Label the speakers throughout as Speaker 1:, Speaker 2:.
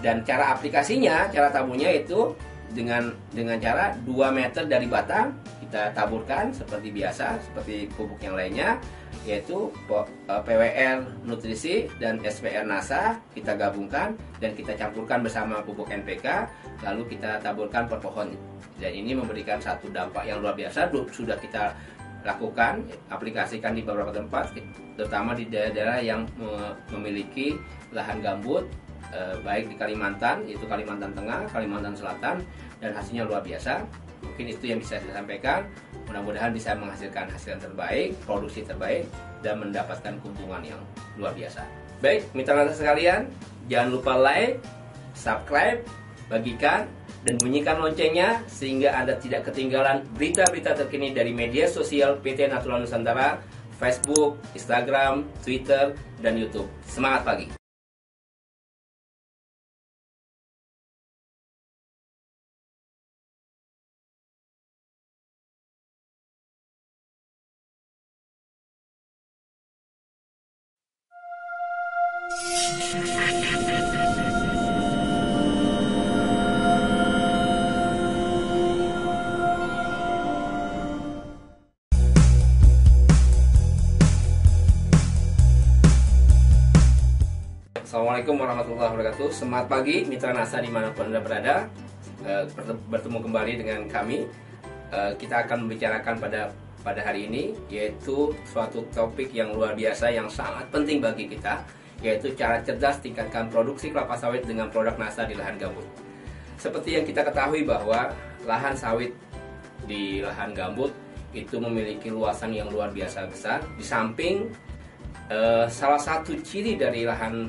Speaker 1: Dan cara aplikasinya, cara taburnya itu dengan cara 2 meter dari batang kita taburkan seperti biasa, seperti pupuk yang lainnya, yaitu PWR nutrisi dan SPR NASA kita gabungkan dan kita campurkan bersama pupuk NPK, lalu kita taburkan per pohon. Dan ini memberikan satu dampak yang luar biasa. Sudah kita lakukan, aplikasikan di beberapa tempat, terutama di daerah-daerah yang memiliki lahan gambut, baik di Kalimantan, yaitu Kalimantan Tengah, Kalimantan Selatan, dan hasilnya luar biasa. Mungkin itu yang bisa saya sampaikan. Mudah-mudahan bisa menghasilkan hasil yang terbaik, produksi terbaik, dan mendapatkan keuntungan yang luar biasa. Baik, mitra sekalian, jangan lupa like, subscribe, bagikan, dan bunyikan loncengnya sehingga Anda tidak ketinggalan berita-berita terkini dari media sosial PT Natural Nusantara, Facebook, Instagram, Twitter, dan YouTube. Semangat pagi! Assalamualaikum warahmatullahi wabarakatuh. Semangat pagi mitra NASA dimanapun Anda berada. Bertemu kembali dengan kami. Kita akan membicarakan pada hari ini, yaitu suatu topik yang luar biasa yang sangat penting bagi kita, yaitu cara cerdas tingkatkan produksi kelapa sawit dengan produk NASA di lahan gambut. Seperti yang kita ketahui bahwa lahan sawit di lahan gambut itu memiliki luasan yang luar biasa besar. Di samping salah satu ciri dari lahan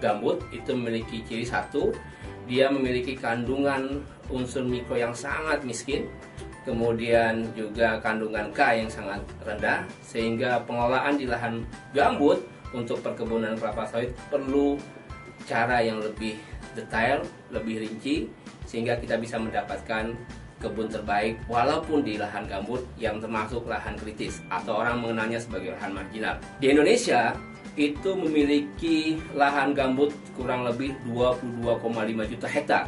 Speaker 1: gambut itu memiliki ciri satu, dia memiliki kandungan unsur mikro yang sangat miskin, kemudian juga kandungan K yang sangat rendah, sehingga pengelolaan di lahan gambut untuk perkebunan kelapa sawit perlu cara yang lebih detail, lebih rinci, sehingga kita bisa mendapatkan kebun terbaik walaupun di lahan gambut yang termasuk lahan kritis atau orang mengenalnya sebagai lahan marginal. Di Indonesia itu memiliki lahan gambut kurang lebih 22,5 juta hektar.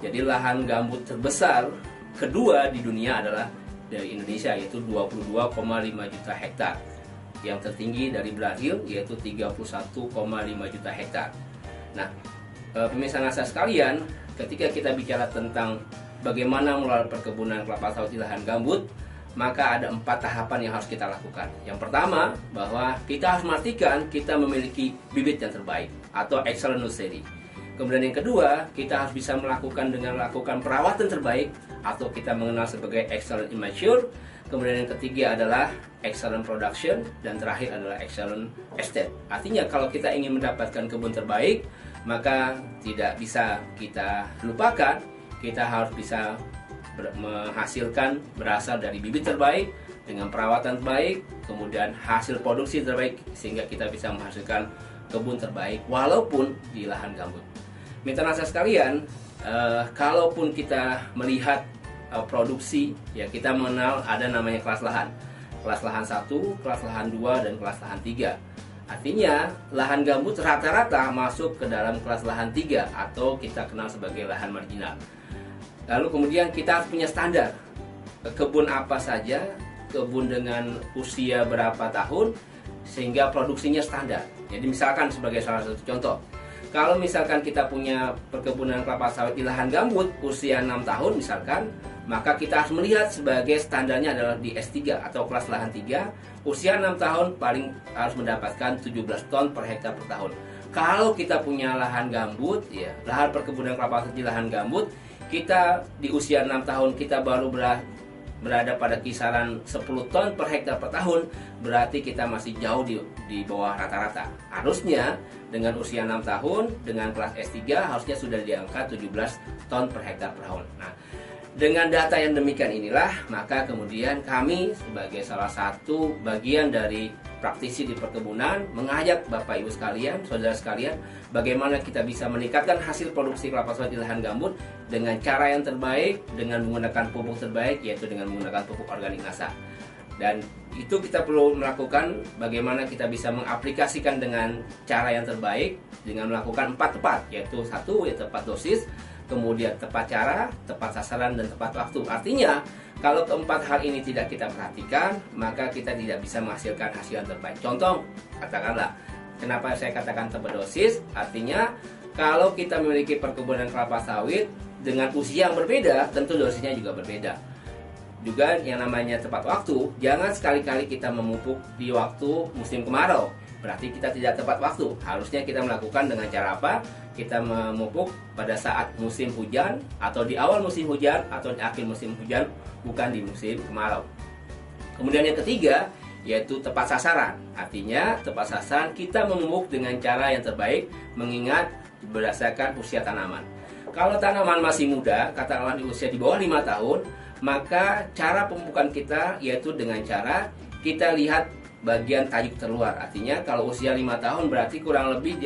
Speaker 1: Jadi lahan gambut terbesar kedua di dunia adalah dari Indonesia, yaitu 22,5 juta hektar. Yang tertinggi dari Brazil yaitu 31,5 juta hektar. Nah, pemirsa NASA sekalian, ketika kita bicara tentang bagaimana mengelola perkebunan kelapa sawit di lahan gambut, maka ada 4 tahapan yang harus kita lakukan. Yang pertama, bahwa kita harus memastikan kita memiliki bibit yang terbaik atau excellent nursery. Kemudian yang kedua, kita harus bisa melakukan perawatan terbaik atau kita mengenal sebagai excellent immature. Kemudian yang ketiga adalah excellent production, dan terakhir adalah excellent estate. Artinya kalau kita ingin mendapatkan kebun terbaik, maka tidak bisa kita lupakan, kita harus bisa menghasilkan berasal dari bibit terbaik dengan perawatan terbaik, kemudian hasil produksi terbaik, sehingga kita bisa menghasilkan kebun terbaik walaupun di lahan gambut. Mitra NASA sekalian, kalaupun kita melihat produksi, ya kita mengenal ada namanya kelas lahan. Kelas lahan 1, kelas lahan 2, dan kelas lahan 3. Artinya lahan gambut rata-rata masuk ke dalam kelas lahan 3 atau kita kenal sebagai lahan marginal. Lalu kemudian kita harus punya standar. Kebun apa saja, kebun dengan usia berapa tahun, sehingga produksinya standar. Jadi misalkan sebagai salah satu contoh, kalau misalkan kita punya perkebunan kelapa sawit di lahan gambut usia 6 tahun misalkan, maka kita harus melihat sebagai standarnya adalah di S3 atau kelas lahan 3, usia 6 tahun paling harus mendapatkan 17 ton per hektar per tahun. Kalau kita punya lahan gambut, ya lahan perkebunan kelapa sawit di lahan gambut, kita di usia 6 tahun kita baru berada pada kisaran 10 ton per hektar per tahun, berarti kita masih jauh di bawah rata-rata. Harusnya dengan usia 6 tahun dengan kelas S3 harusnya sudah di angka 17 ton per hektar per tahun. Nah, dengan data yang demikian inilah, maka kemudian kami sebagai salah satu bagian dari praktisi di perkebunan mengajak Bapak Ibu sekalian, saudara sekalian, bagaimana kita bisa meningkatkan hasil produksi kelapa sawit di lahan gambut dengan cara yang terbaik, dengan menggunakan pupuk terbaik, yaitu dengan menggunakan pupuk organik NASA. Dan itu kita perlu melakukan bagaimana kita bisa mengaplikasikan dengan cara yang terbaik dengan melakukan 4 tepat, yaitu 1 yaitu tepat dosis, kemudian tepat cara, tepat sasaran, dan tepat waktu. Artinya kalau keempat hal ini tidak kita perhatikan, maka kita tidak bisa menghasilkan hasil yang terbaik. Contoh, katakanlah, kenapa saya katakan tepat dosis? Artinya kalau kita memiliki perkebunan kelapa sawit dengan usia yang berbeda, tentu dosisnya juga berbeda. Juga yang namanya tepat waktu, jangan sekali-kali kita memupuk di waktu musim kemarau. Berarti kita tidak tepat waktu. Harusnya kita melakukan dengan cara apa? Kita memupuk pada saat musim hujan, atau di awal musim hujan, atau di akhir musim hujan, bukan di musim kemarau. Kemudian yang ketiga, yaitu tepat sasaran. Artinya tepat sasaran kita memupuk dengan cara yang terbaik, mengingat berdasarkan usia tanaman. Kalau tanaman masih muda, katakanlah di usia di bawah 5 tahun, maka cara pemupukan kita yaitu dengan cara kita lihat bagian tajuk terluar. Artinya kalau usia 5 tahun berarti kurang lebih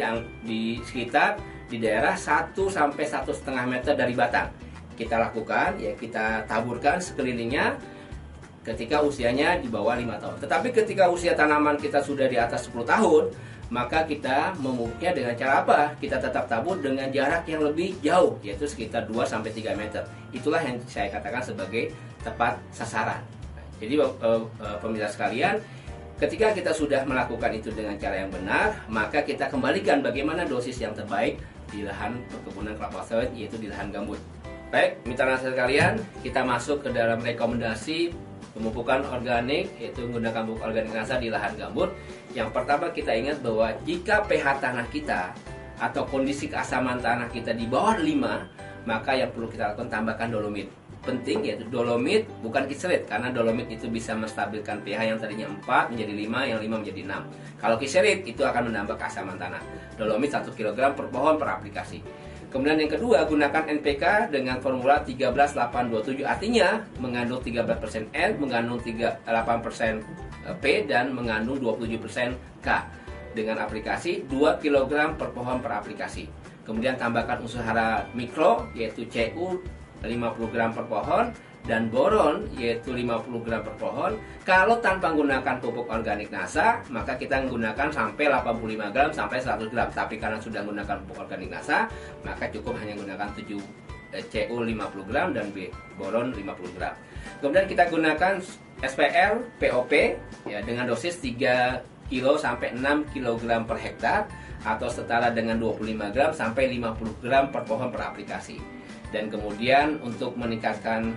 Speaker 1: di sekitar di daerah 1 sampai 1,5 meter dari batang. Kita lakukan, ya kita taburkan sekelilingnya ketika usianya di bawah 5 tahun. Tetapi ketika usia tanaman kita sudah di atas 10 tahun, maka kita memupuknya dengan cara apa? Kita tetap tabur dengan jarak yang lebih jauh, yaitu sekitar 2 sampai 3 meter. Itulah yang saya katakan sebagai tepat sasaran. Jadi pemirsa sekalian, ketika kita sudah melakukan itu dengan cara yang benar, maka kita kembalikan bagaimana dosis yang terbaik di lahan perkebunan kelapa sawit, yaitu di lahan gambut. Baik, mitra nasihat sekalian, kita masuk ke dalam rekomendasi pemupukan organik, yaitu menggunakan pupuk organik NASA di lahan gambut. Yang pertama kita ingat bahwa jika pH tanah kita atau kondisi keasaman tanah kita di bawah 5, maka yang perlu kita lakukan tambahkan dolomit. Penting yaitu dolomit, bukan kiselit, karena dolomit itu bisa menstabilkan pH yang tadinya 4 menjadi 5, yang 5 menjadi 6. Kalau kiselit itu akan menambah keasaman tanah. Dolomit 1 kg per pohon per aplikasi. Kemudian yang kedua, gunakan NPK dengan formula 13-8-27. Artinya mengandung 13% N, mengandung 8% P, dan mengandung 27% K. Dengan aplikasi 2 kg per pohon per aplikasi. Kemudian tambahkan unsur hara mikro yaitu Cu 50 gram per pohon, dan boron yaitu 50 gram per pohon. Kalau tanpa menggunakan pupuk organik NASA, maka kita menggunakan sampai 85 gram sampai 100 gram. Tapi karena sudah menggunakan pupuk organik NASA, maka cukup hanya menggunakan Cu 50 gram dan boron 50 gram. Kemudian kita gunakan SPR POP ya, dengan dosis 3 kilo sampai 6 kg per hektar, atau setara dengan 25 gram sampai 50 gram per pohon per aplikasi. Dan kemudian untuk meningkatkan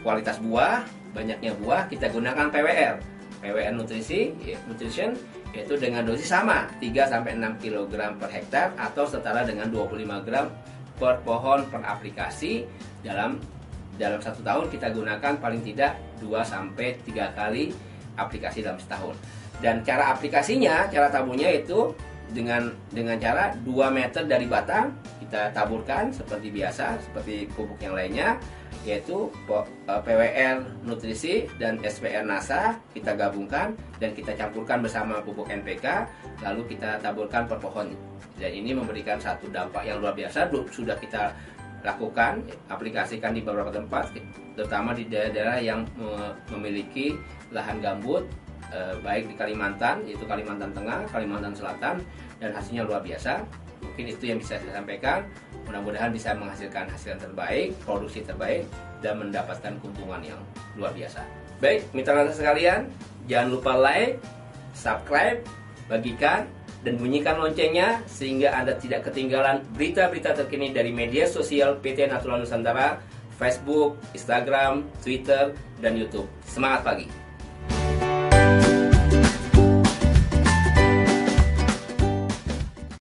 Speaker 1: kualitas buah, banyaknya buah, kita gunakan PWR Nutrition, yaitu dengan dosis sama 3-6 kg per hektar, atau setara dengan 25 gram per pohon per aplikasi. Dalam 1 tahun kita gunakan paling tidak 2-3 kali aplikasi dalam setahun. Dan cara aplikasinya, cara taburnya itu dengan cara 2 meter dari batang kita taburkan seperti biasa, seperti pupuk yang lainnya, yaitu PWR Nutrisi dan SPR NASA kita gabungkan dan kita campurkan bersama pupuk NPK, lalu kita taburkan per pohon. Dan ini memberikan satu dampak yang luar biasa. Sudah kita lakukan, aplikasikan di beberapa tempat, terutama di daerah-daerah yang memiliki lahan gambut, baik di Kalimantan, yaitu Kalimantan Tengah, Kalimantan Selatan, dan hasilnya luar biasa. Mungkin itu yang bisa saya sampaikan. Mudah-mudahan bisa menghasilkan hasil yang terbaik, produksi terbaik, dan mendapatkan keuntungan yang luar biasa. Baik, mitra sekalian, jangan lupa like, subscribe, bagikan, dan bunyikan loncengnya sehingga Anda tidak ketinggalan berita-berita terkini dari media sosial PT Natural Nusantara, Facebook, Instagram, Twitter, dan YouTube. Semangat pagi!